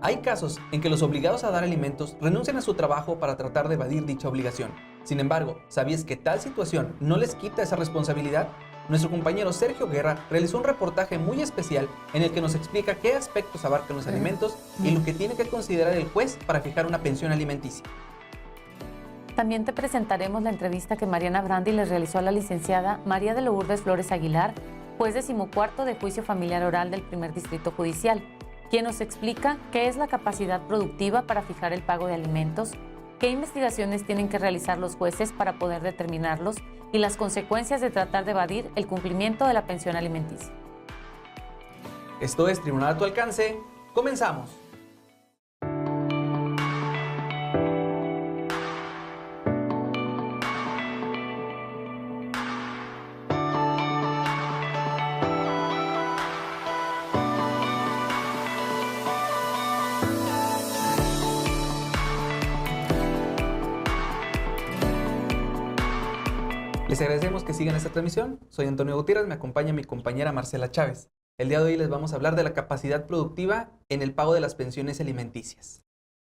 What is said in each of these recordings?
Hay casos en que los obligados a dar alimentos renuncian a su trabajo para tratar de evadir dicha obligación. Sin embargo, ¿sabías que tal situación no les quita esa responsabilidad? Nuestro compañero Sergio Guerra realizó un reportaje muy especial en el que nos explica qué aspectos abarcan los alimentos y lo que tiene que considerar el juez para fijar una pensión alimenticia. También te presentaremos la entrevista que Mariana Brandi les realizó a la licenciada María de Lourdes Flores Aguilar, juez 14º de Juicio Familiar Oral del Primer Distrito Judicial, quien nos explica qué es la capacidad productiva para fijar el pago de alimentos, qué investigaciones tienen que realizar los jueces para poder determinarlos y las consecuencias de tratar de evadir el cumplimiento de la pensión alimenticia. Esto es Tribunal a tu alcance. ¡Comenzamos! Les agradecemos que sigan esta transmisión. Soy Antonio Gutiérrez, me acompaña mi compañera Marcela Chávez. El día de hoy les vamos a hablar de la capacidad productiva en el pago de las pensiones alimenticias.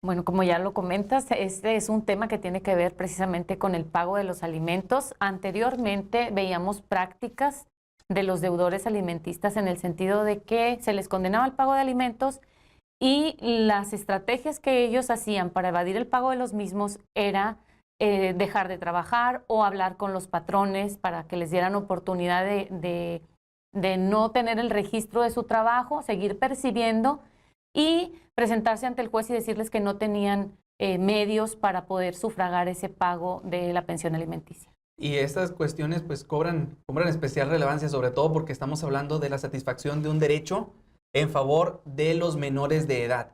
Bueno, como ya lo comentas, este es un tema que tiene que ver precisamente con el pago de los alimentos. Anteriormente veíamos prácticas de los deudores alimentistas en el sentido de que se les condenaba al pago de alimentos y las estrategias que ellos hacían para evadir el pago de los mismos era dejar de trabajar o hablar con los patrones para que les dieran oportunidad de no tener el registro de su trabajo, seguir percibiendo y presentarse ante el juez y decirles que no tenían medios para poder sufragar ese pago de la pensión alimenticia. Y estas cuestiones pues cobran especial relevancia, sobre todo porque estamos hablando de la satisfacción de un derecho en favor de los menores de edad.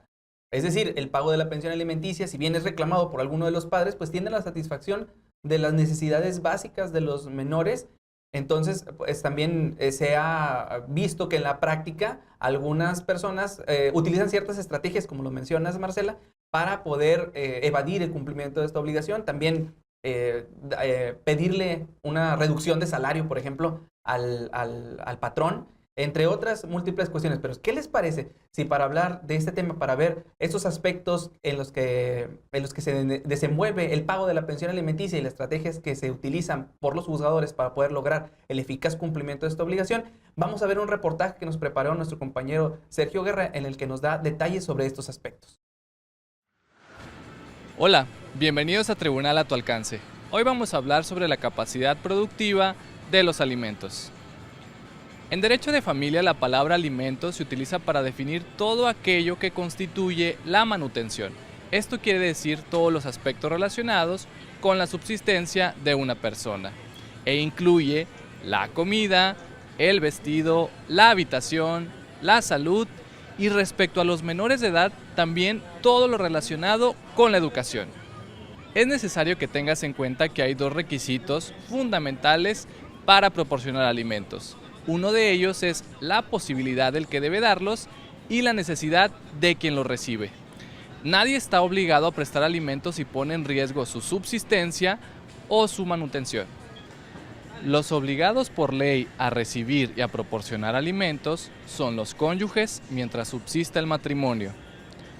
Es decir, el pago de la pensión alimenticia, si bien es reclamado por alguno de los padres, pues tiene la satisfacción de las necesidades básicas de los menores. Entonces, pues también se ha visto que en la práctica algunas personas utilizan ciertas estrategias, como lo mencionas, Marcela, para poder evadir el cumplimiento de esta obligación. También pedirle una reducción de salario, por ejemplo, al patrón, entre otras múltiples cuestiones. Pero ¿qué les parece si para hablar de este tema, para ver estos aspectos en los que se desenvuelve el pago de la pensión alimenticia y las estrategias que se utilizan por los juzgadores para poder lograr el eficaz cumplimiento de esta obligación, vamos a ver un reportaje que nos preparó nuestro compañero Sergio Guerra en el que nos da detalles sobre estos aspectos? Hola, bienvenidos a Tribunal a tu alcance. Hoy vamos a hablar sobre la capacidad productiva de los alimentos. En derecho de familia, la palabra alimento se utiliza para definir todo aquello que constituye la manutención. Esto quiere decir todos los aspectos relacionados con la subsistencia de una persona e incluye la comida, el vestido, la habitación, la salud y respecto a los menores de edad también todo lo relacionado con la educación. Es necesario que tengas en cuenta que hay dos requisitos fundamentales para proporcionar alimentos. Uno de ellos es la posibilidad del que debe darlos y la necesidad de quien los recibe. Nadie está obligado a prestar alimentos si pone en riesgo su subsistencia o su manutención. Los obligados por ley a recibir y a proporcionar alimentos son los cónyuges mientras subsista el matrimonio.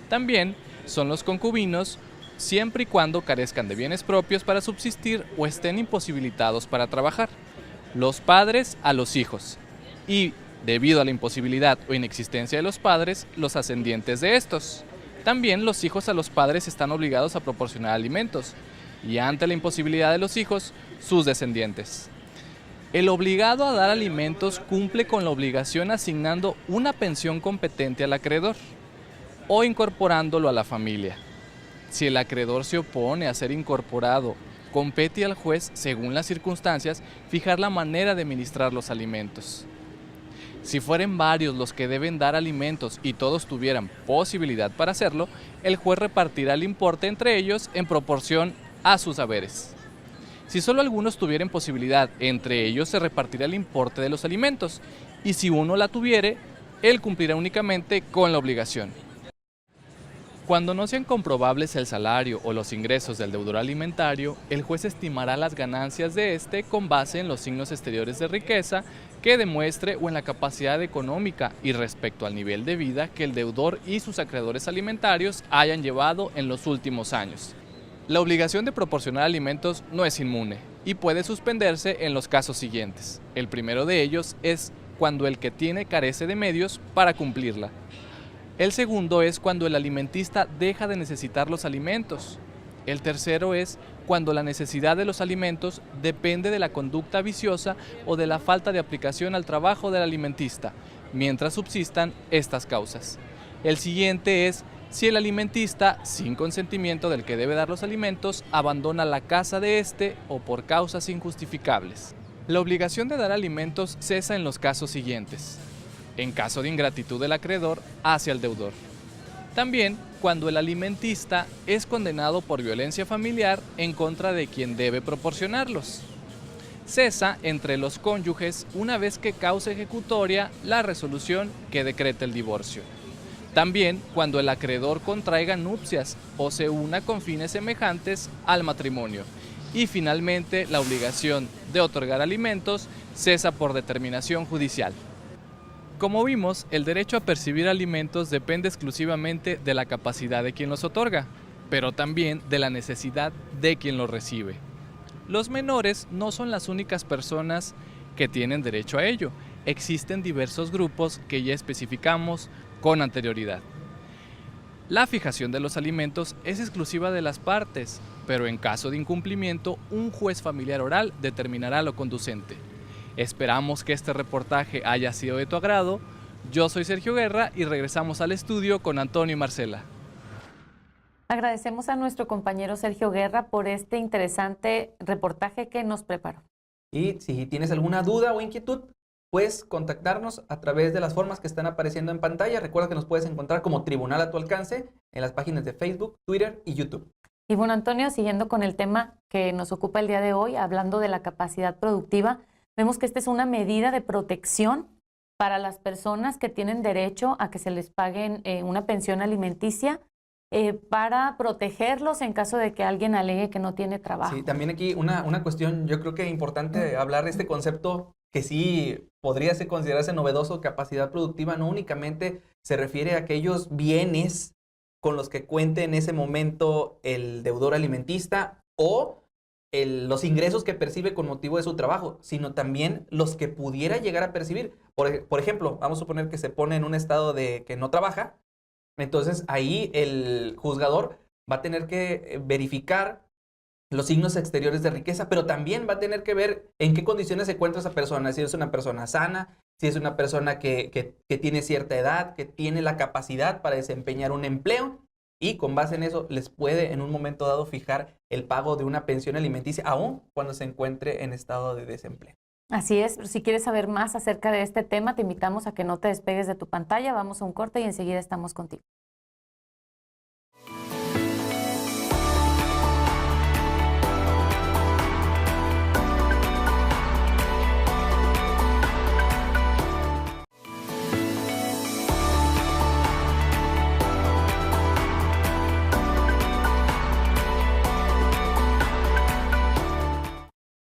También son los concubinos siempre y cuando carezcan de bienes propios para subsistir o estén imposibilitados para trabajar. Los padres a los hijos y, debido a la imposibilidad o inexistencia de los padres, los ascendientes de estos. También los hijos a los padres están obligados a proporcionar alimentos y, ante la imposibilidad de los hijos, sus descendientes. El obligado a dar alimentos cumple con la obligación asignando una pensión competente al acreedor o incorporándolo a la familia. Si el acreedor se opone a ser incorporado, compete al juez, según las circunstancias, fijar la manera de administrar los alimentos. Si fueren varios los que deben dar alimentos y todos tuvieran posibilidad para hacerlo, el juez repartirá el importe entre ellos en proporción a sus haberes. Si solo algunos tuvieran posibilidad, entre ellos se repartirá el importe de los alimentos, y si uno la tuviere, él cumplirá únicamente con la obligación. Cuando no sean comprobables el salario o los ingresos del deudor alimentario, el juez estimará las ganancias de este con base en los signos exteriores de riqueza que demuestre o en la capacidad económica y respecto al nivel de vida que el deudor y sus acreedores alimentarios hayan llevado en los últimos años. La obligación de proporcionar alimentos no es inmune y puede suspenderse en los casos siguientes. El primero de ellos es cuando el que tiene carece de medios para cumplirla. El segundo es cuando el alimentista deja de necesitar los alimentos. El tercero es cuando la necesidad de los alimentos depende de la conducta viciosa o de la falta de aplicación al trabajo del alimentista, mientras subsistan estas causas. El siguiente es si el alimentista, sin consentimiento del que debe dar los alimentos, abandona la casa de este o por causas injustificables. La obligación de dar alimentos cesa en los casos siguientes. En caso de ingratitud del acreedor hacia el deudor. También cuando el alimentista es condenado por violencia familiar en contra de quien debe proporcionarlos. Cesa entre los cónyuges una vez que cause ejecutoria la resolución que decreta el divorcio. También cuando el acreedor contraiga nupcias o se una con fines semejantes al matrimonio. Y finalmente la obligación de otorgar alimentos cesa por determinación judicial. Como vimos, el derecho a percibir alimentos depende exclusivamente de la capacidad de quien los otorga, pero también de la necesidad de quien los recibe. Los menores no son las únicas personas que tienen derecho a ello. Existen diversos grupos que ya especificamos con anterioridad. La fijación de los alimentos es exclusiva de las partes, pero en caso de incumplimiento, un juez familiar oral determinará lo conducente. Esperamos que este reportaje haya sido de tu agrado. Yo soy Sergio Guerra y regresamos al estudio con Antonio y Marcela. Agradecemos a nuestro compañero Sergio Guerra por este interesante reportaje que nos preparó. Y si tienes alguna duda o inquietud, puedes contactarnos a través de las formas que están apareciendo en pantalla. Recuerda que nos puedes encontrar como Tribunal a tu alcance en las páginas de Facebook, Twitter y YouTube. Y bueno, Antonio, siguiendo con el tema que nos ocupa el día de hoy, hablando de la capacidad productiva, vemos que esta es una medida de protección para las personas que tienen derecho a que se les paguen una pensión alimenticia para protegerlos en caso de que alguien alegue que no tiene trabajo. Sí, también aquí una cuestión, yo creo que es importante hablar de este concepto que sí podría considerarse novedoso. Capacidad productiva no únicamente se refiere a aquellos bienes con los que cuente en ese momento el deudor alimentista o los ingresos que percibe con motivo de su trabajo, sino también los que pudiera llegar a percibir. Por ejemplo, vamos a suponer que se pone en un estado de que no trabaja, entonces ahí el juzgador va a tener que verificar los signos exteriores de riqueza, pero también va a tener que ver en qué condiciones se encuentra esa persona, si es una persona sana, si es una persona que tiene cierta edad, que tiene la capacidad para desempeñar un empleo, y con base en eso les puede en un momento dado fijar el pago de una pensión alimenticia, aun cuando se encuentre en estado de desempleo. Así es, si quieres saber más acerca de este tema, te invitamos a que no te despegues de tu pantalla, vamos a un corte y enseguida estamos contigo.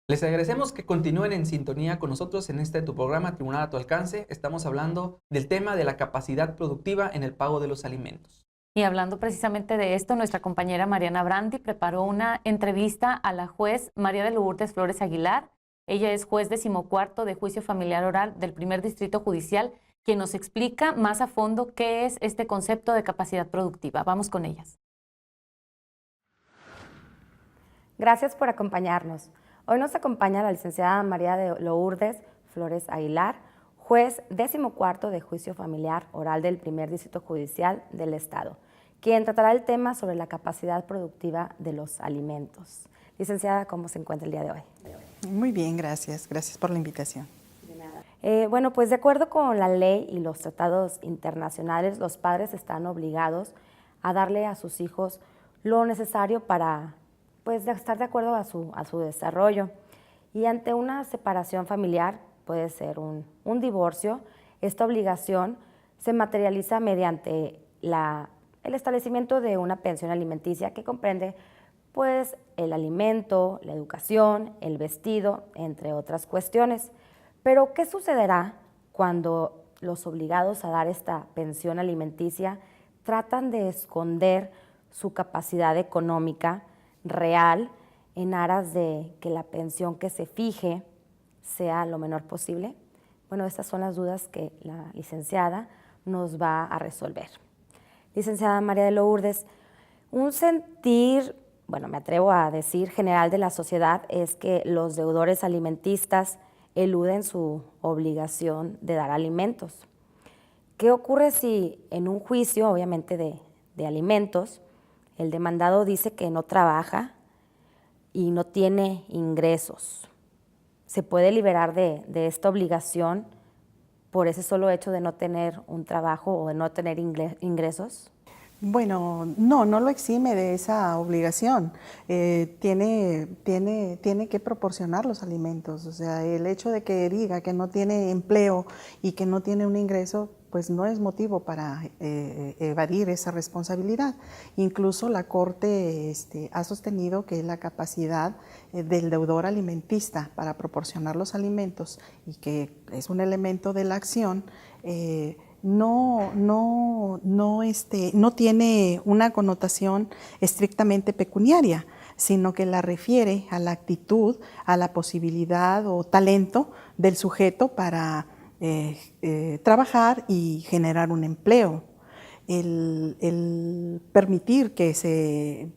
Les agradecemos que continúen en sintonía con nosotros en tu programa Tribunal a tu alcance. Estamos hablando del tema de la capacidad productiva en el pago de los alimentos. Y hablando precisamente de esto, nuestra compañera Mariana Brandi preparó una entrevista a la juez María de Lourdes Flores Aguilar. Ella es juez 14º de Juicio Familiar Oral del Primer Distrito Judicial, quien nos explica más a fondo qué es este concepto de capacidad productiva. Vamos con ellas. Gracias por acompañarnos. Hoy nos acompaña la licenciada María de Lourdes Flores Aguilar, juez 14º de Juicio Familiar Oral del Primer Distrito Judicial del Estado, quien tratará el tema sobre la capacidad productiva de los alimentos. Licenciada, ¿cómo se encuentra el día de hoy? Muy bien, gracias. Gracias por la invitación. Bueno, pues de acuerdo con la ley y los tratados internacionales, los padres están obligados a darle a sus hijos lo necesario para estar de acuerdo a su desarrollo. Y ante una separación familiar, puede ser un divorcio, esta obligación se materializa mediante la el establecimiento de una pensión alimenticia que comprende pues el alimento, la educación, el vestido, entre otras cuestiones. Pero, ¿qué sucederá cuando los obligados a dar esta pensión alimenticia tratan de esconder su capacidad económica real en aras de que la pensión que se fije sea lo menor posible? Bueno, estas son las dudas que la licenciada nos va a resolver. Licenciada María de Lourdes, un sentir, bueno, me atrevo a decir general de la sociedad es que los deudores alimentistas eluden su obligación de dar alimentos. ¿Qué ocurre si en un juicio, obviamente de alimentos, el demandado dice que no trabaja y no tiene ingresos? ¿Se puede liberar de esta obligación por ese solo hecho de no tener un trabajo o de no tener ingresos? Bueno, no lo exime de esa obligación. Tiene que proporcionar los alimentos. O sea, el hecho de que diga que no tiene empleo y que no tiene un ingreso, pues no es motivo para evadir esa responsabilidad. Incluso la Corte ha sostenido que la capacidad del deudor alimentista para proporcionar los alimentos y que es un elemento de la acción, no tiene una connotación estrictamente pecuniaria, sino que la refiere a la actitud, a la posibilidad o talento del sujeto para trabajar y generar un empleo. El permitir que se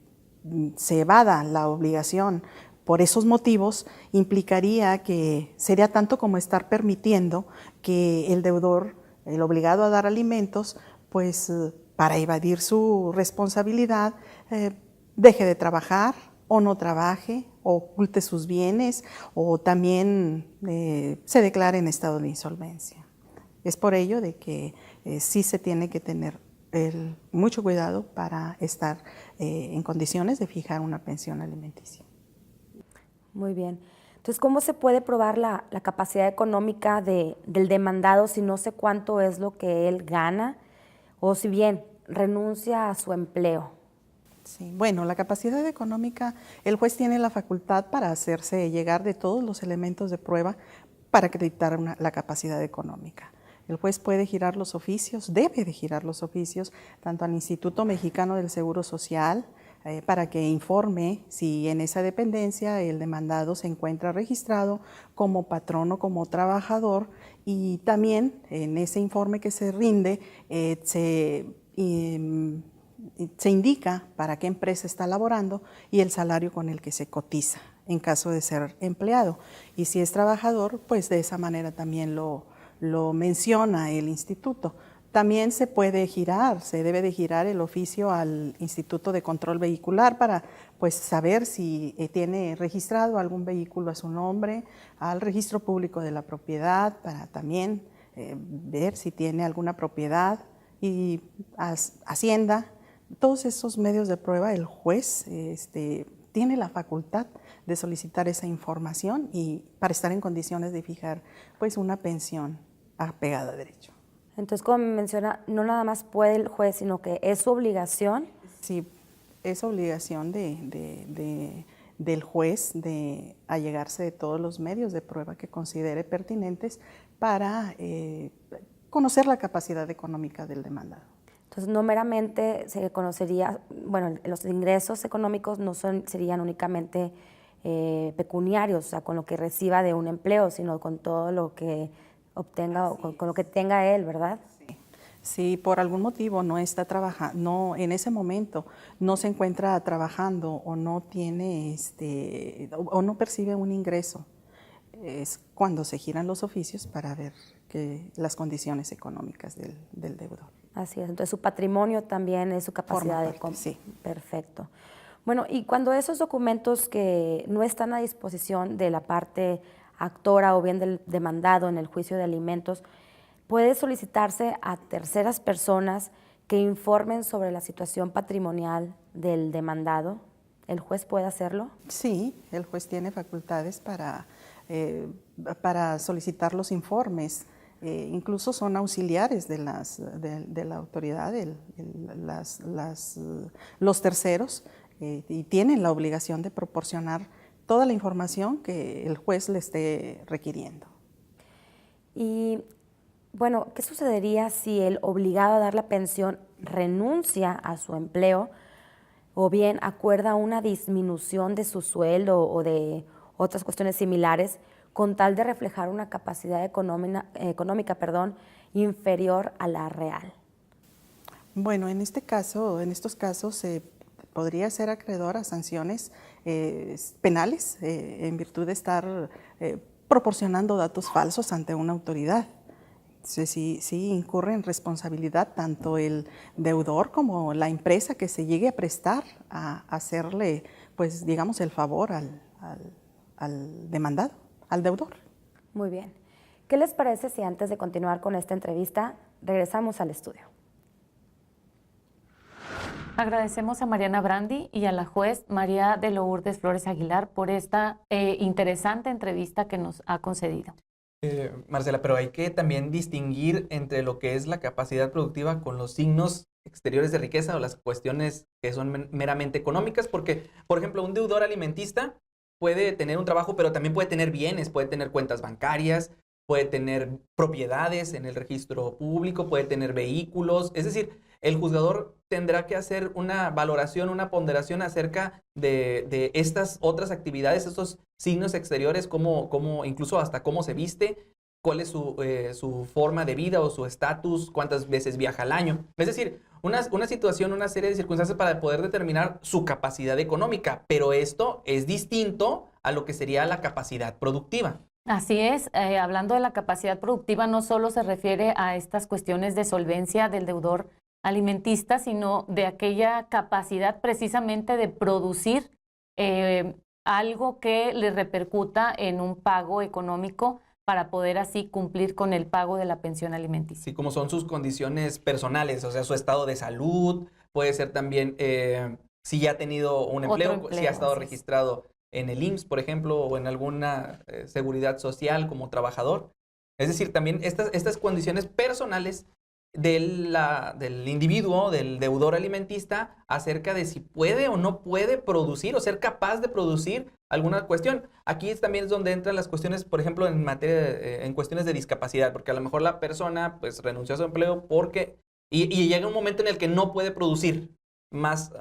evada la obligación por esos motivos implicaría que sería tanto como estar permitiendo que el deudor, el obligado a dar alimentos, pues para evadir su responsabilidad, deje de trabajar o no trabaje, o oculte sus bienes, o también se declare en estado de insolvencia. Es por ello de que sí se tiene que tener mucho cuidado para estar en condiciones de fijar una pensión alimenticia. Muy bien. Entonces, ¿cómo se puede probar la capacidad económica del demandado si no sé cuánto es lo que él gana o si bien renuncia a su empleo? Sí, bueno, la capacidad económica, el juez tiene la facultad para hacerse llegar de todos los elementos de prueba para acreditar la capacidad económica. El juez puede girar los oficios, debe de girar los oficios, tanto al Instituto Mexicano del Seguro Social, para que informe si en esa dependencia el demandado se encuentra registrado como patrón o como trabajador, y también en ese informe que se rinde se indica para qué empresa está laborando y el salario con el que se cotiza en caso de ser empleado. Y si es trabajador, pues de esa manera también lo menciona el instituto. También se puede girar, se debe de girar el oficio al Instituto de Control Vehicular para pues saber si tiene registrado algún vehículo a su nombre, al Registro Público de la Propiedad para también ver si tiene alguna propiedad, y Hacienda. Todos esos medios de prueba el juez tiene la facultad de solicitar esa información y para estar en condiciones de fijar pues una pensión apegada a derecho. Entonces, como menciona, no nada más puede el juez, sino que es su obligación. Sí, es obligación del juez de allegarse de todos los medios de prueba que considere pertinentes para conocer la capacidad económica del demandado. Entonces, no meramente se conocería, bueno, los ingresos económicos no serían únicamente pecuniarios, o sea, con lo que reciba de un empleo, sino con todo lo que obtenga o con lo que tenga él, ¿verdad? Sí. Si por algún motivo no está trabajando, en ese momento no se encuentra trabajando o no tiene o no percibe un ingreso, es cuando se giran los oficios para ver las condiciones económicas del deudor. Así es, entonces su patrimonio también es su capacidad de compra. Sí. Perfecto. Bueno, y cuando esos documentos que no están a disposición de la parte actora o bien del demandado en el juicio de alimentos, puede solicitarse a terceras personas que informen sobre la situación patrimonial del demandado. ¿El juez puede hacerlo? Sí, el juez tiene facultades para solicitar los informes incluso son auxiliares de la autoridad, los terceros, y tienen la obligación de proporcionar toda la información que el juez le esté requiriendo. Y bueno, ¿qué sucedería si el obligado a dar la pensión renuncia a su empleo o bien acuerda una disminución de su sueldo o de otras cuestiones similares con tal de reflejar una capacidad económica, inferior a la real? Bueno, en estos casos se podría ser acreedor a sanciones penales en virtud de estar proporcionando datos falsos ante una autoridad. Entonces, sí incurre en responsabilidad tanto el deudor como la empresa que se llegue a prestar a hacerle, pues, digamos, el favor al demandado, al deudor. Muy bien. ¿Qué les parece si antes de continuar con esta entrevista regresamos al estudio? Agradecemos a Mariana Brandi y a la juez María de Lourdes Flores Aguilar por esta interesante entrevista que nos ha concedido. Marcela, pero hay que también distinguir entre lo que es la capacidad productiva con los signos exteriores de riqueza o las cuestiones que son meramente económicas, porque, por ejemplo, un deudor alimentista puede tener un trabajo, pero también puede tener bienes, puede tener cuentas bancarias, puede tener propiedades en el registro público, puede tener vehículos. Es decir, el juzgador tendrá que hacer una valoración, una ponderación acerca de estas otras actividades, estos signos exteriores, como incluso hasta cómo se viste, cuál es su forma de vida o su estatus, cuántas veces viaja al año. Es decir, una situación, una serie de circunstancias para poder determinar su capacidad económica, pero esto es distinto a lo que sería la capacidad productiva. Así es, hablando de la capacidad productiva, no solo se refiere a estas cuestiones de solvencia del deudor alimentista, sino de aquella capacidad precisamente de producir algo que le repercuta en un pago económico para poder así cumplir con el pago de la pensión alimenticia. Sí, como son sus condiciones personales, o sea, su estado de salud, puede ser también si ya ha tenido un empleo, si ha estado registrado en el IMSS, por ejemplo, o en alguna seguridad social como trabajador. Es decir, también estas condiciones personales del individuo, del deudor alimentista, acerca de si puede o no puede producir o ser capaz de producir alguna cuestión. Aquí también es donde entran las cuestiones, por ejemplo, en materia en cuestiones de discapacidad, porque a lo mejor la persona pues renunció a su empleo porque y llega un momento en el que no puede producir, más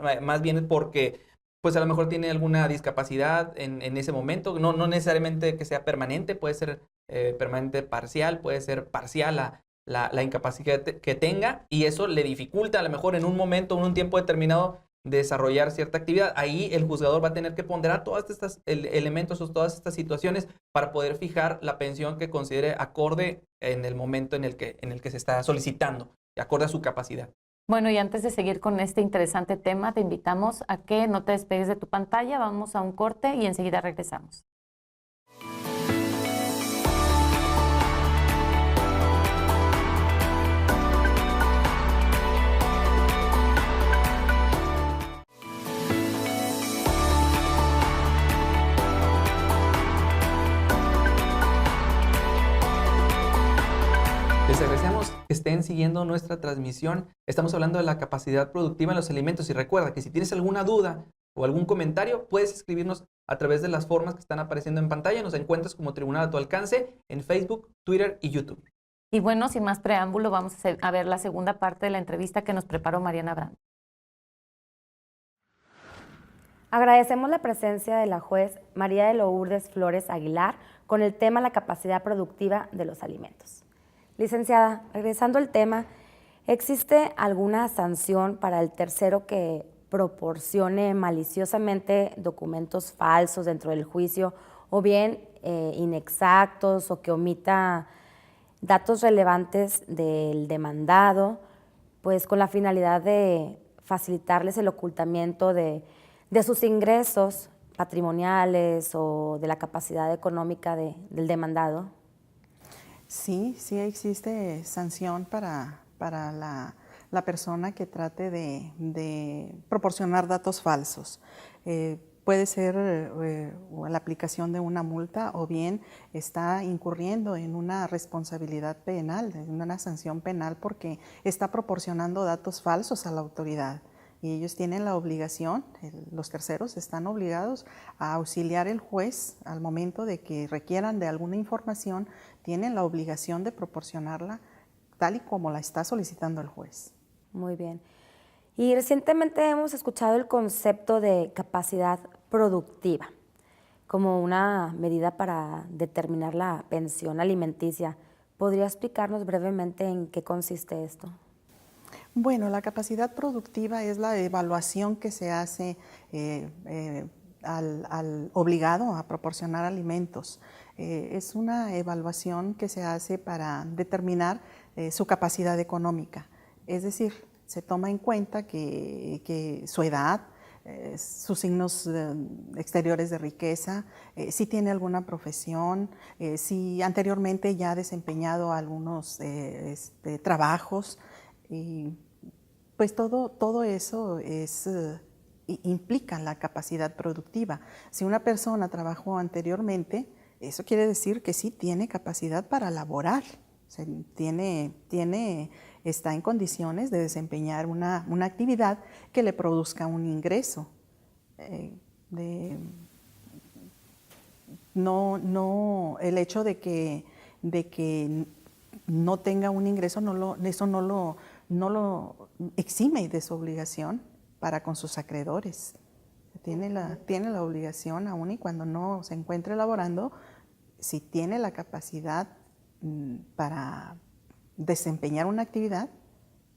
bien porque pues a lo mejor tiene alguna discapacidad en ese momento, no necesariamente que sea permanente, puede ser permanente parcial, puede ser parcial la incapacidad que tenga, y eso le dificulta a lo mejor en un momento, en un tiempo determinado, desarrollar cierta actividad. Ahí el juzgador va a tener que ponderar todos estos elementos o todas estas situaciones para poder fijar la pensión que considere acorde en el momento en el que se está solicitando, acorde a su capacidad. Bueno, y antes de seguir con este interesante tema, te invitamos a que no te despegues de tu pantalla, vamos a un corte y enseguida regresamos. Les agradecemos que estén siguiendo nuestra transmisión. Estamos hablando de la capacidad productiva en los alimentos y recuerda que si tienes alguna duda o algún comentario, puedes escribirnos a través de las formas que están apareciendo en pantalla. Nos encuentras como Tribunal a tu alcance en Facebook, Twitter y YouTube. Y bueno, sin más preámbulo, vamos a ver la segunda parte de la entrevista que nos preparó Mariana Brandi. Agradecemos la presencia de la juez María de Lourdes Flores Aguilar con el tema la capacidad productiva de los alimentos. Licenciada, regresando al tema, ¿existe alguna sanción para el tercero que proporcione maliciosamente documentos falsos dentro del juicio o bien inexactos o que omita datos relevantes del demandado, pues con la finalidad de facilitarles el ocultamiento de sus ingresos patrimoniales o de la capacidad económica del demandado? Sí existe sanción para la persona que trate de proporcionar datos falsos. puede ser o la aplicación de una multa o bien está incurriendo en una responsabilidad penal, en una sanción penal porque está proporcionando datos falsos a la autoridad. Y ellos tienen la obligación, los terceros están obligados a auxiliar al juez al momento de que requieran de alguna información, tienen la obligación de proporcionarla tal y como la está solicitando el juez. Muy bien. Y recientemente hemos escuchado el concepto de capacidad productiva como una medida para determinar la pensión alimenticia. ¿Podría explicarnos brevemente en qué consiste esto? Bueno, la capacidad productiva es la evaluación que se hace al obligado a proporcionar alimentos. Es una evaluación que se hace para determinar su capacidad económica, es decir, se toma en cuenta que su edad, sus signos exteriores de riqueza, si tiene alguna profesión, si anteriormente ya ha desempeñado algunos trabajos, y pues todo eso implica la capacidad productiva. Si una persona trabajó anteriormente, eso quiere decir que sí tiene capacidad para laborar, o sea, está en condiciones de desempeñar una actividad que le produzca un ingreso. El hecho de que no tenga un ingreso, eso no lo exime de su obligación para con sus acreedores. Tiene la obligación, aun y cuando no se encuentre laborando, si tiene la capacidad para desempeñar una actividad,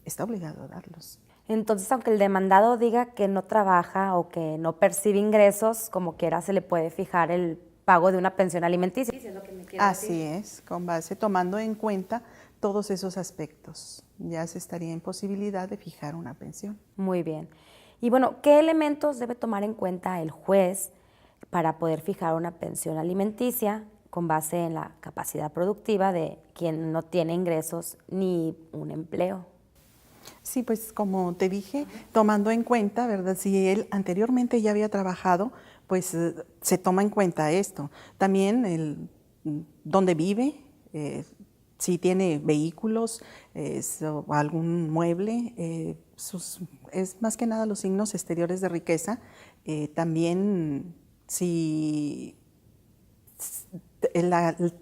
está obligado a darlos. Entonces, aunque el demandado diga que no trabaja o que no percibe ingresos, como quiera se le puede fijar el pago de una pensión alimenticia. Así es, con base, tomando en cuenta todos esos aspectos, ya se estaría en posibilidad de fijar una pensión. Muy bien. Y bueno, ¿qué elementos debe tomar en cuenta el juez para poder fijar una pensión alimenticia con base en la capacidad productiva de quien no tiene ingresos ni un empleo? Sí, pues como te dije, tomando en cuenta, ¿verdad? Si él anteriormente ya había trabajado, pues se toma en cuenta esto. También dónde vive, si tiene vehículos o algún mueble, es más que nada los signos exteriores de riqueza. También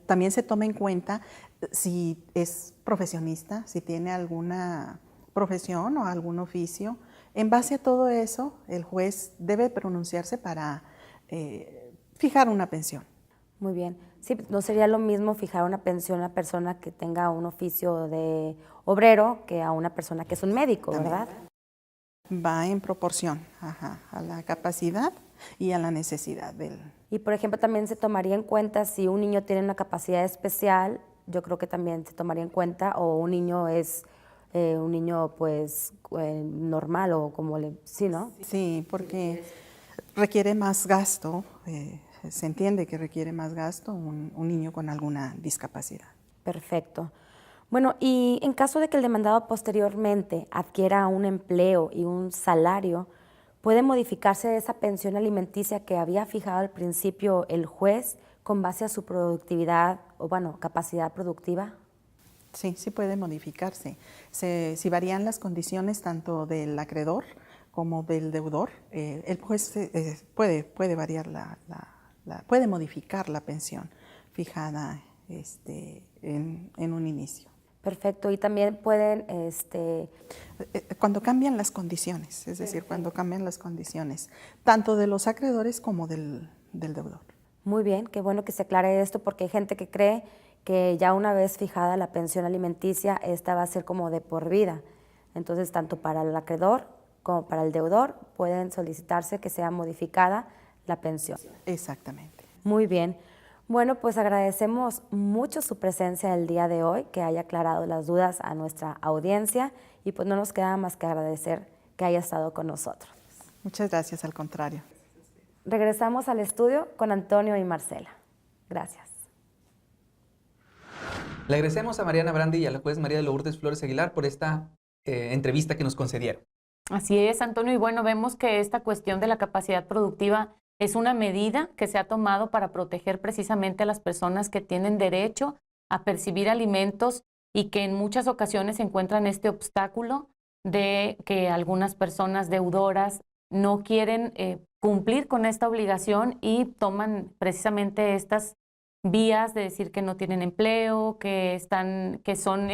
también se toma en cuenta si es profesionista, si tiene alguna profesión o algún oficio. En base a todo eso, el juez debe pronunciarse para fijar una pensión. Muy bien. Sí, no sería lo mismo fijar una pensión a una persona que tenga un oficio de obrero que a una persona que es un médico, ¿verdad? Va en proporción a la capacidad y a la necesidad del... Y por ejemplo, también se tomaría en cuenta si un niño tiene una capacidad especial, yo creo que también se tomaría en cuenta, o un niño es un niño pues normal o como sí, ¿no? Sí, porque requiere más gasto, se entiende que requiere más gasto un niño con alguna discapacidad. Perfecto. Bueno, y en caso de que el demandado posteriormente adquiera un empleo y un salario, ¿puede modificarse esa pensión alimenticia que había fijado al principio el juez con base a su productividad o, bueno, capacidad productiva? Sí puede modificarse. Si varían las condiciones tanto del acreedor como del deudor, el juez puede variar puede modificar la pensión fijada en un inicio. Perfecto, y también pueden... Cuando cambian las condiciones, es decir, cuando cambian las condiciones, tanto de los acreedores como del deudor. Muy bien, qué bueno que se aclare esto, porque hay gente que cree que ya una vez fijada la pensión alimenticia, esta va a ser como de por vida. Entonces, tanto para el acreedor como para el deudor pueden solicitarse que sea modificada la pensión. Exactamente. Muy bien. Bueno, pues agradecemos mucho su presencia el día de hoy, que haya aclarado las dudas a nuestra audiencia y pues no nos queda más que agradecer que haya estado con nosotros. Muchas gracias, al contrario. Regresamos al estudio con Antonio y Marcela. Gracias. Le agradecemos a Mariana Brandi y a la juez María de Lourdes Flores Aguilar por esta entrevista que nos concedieron. Así es, Antonio, y bueno, vemos que esta cuestión de la capacidad productiva es una medida que se ha tomado para proteger precisamente a las personas que tienen derecho a percibir alimentos y que en muchas ocasiones encuentran este obstáculo de que algunas personas deudoras no quieren cumplir con esta obligación y toman precisamente estas vías de decir que no tienen empleo, que son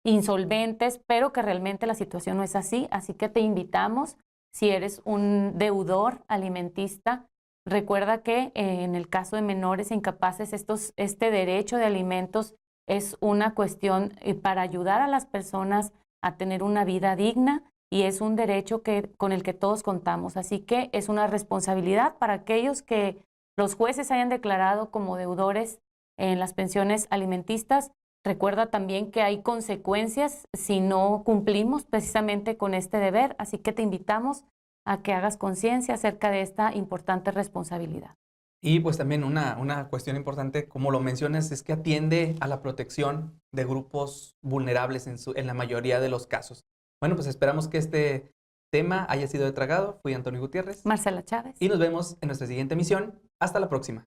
insolventes, pero que realmente la situación no es así. Así que te invitamos, si eres un deudor alimentista, recuerda que en el caso de menores e incapaces, este derecho de alimentos es una cuestión para ayudar a las personas a tener una vida digna y es un derecho con el que todos contamos. Así que es una responsabilidad para aquellos que los jueces hayan declarado como deudores en las pensiones alimentistas. Recuerda también que hay consecuencias si no cumplimos precisamente con este deber, así que te invitamos a que hagas conciencia acerca de esta importante responsabilidad. Y pues también una cuestión importante, como lo mencionas, es que atiende a la protección de grupos vulnerables en la mayoría de los casos. Bueno, pues esperamos que este tema haya sido de tu agrado. Fui Antonio Gutiérrez. Marcela Chávez. Y nos vemos en nuestra siguiente emisión. Hasta la próxima.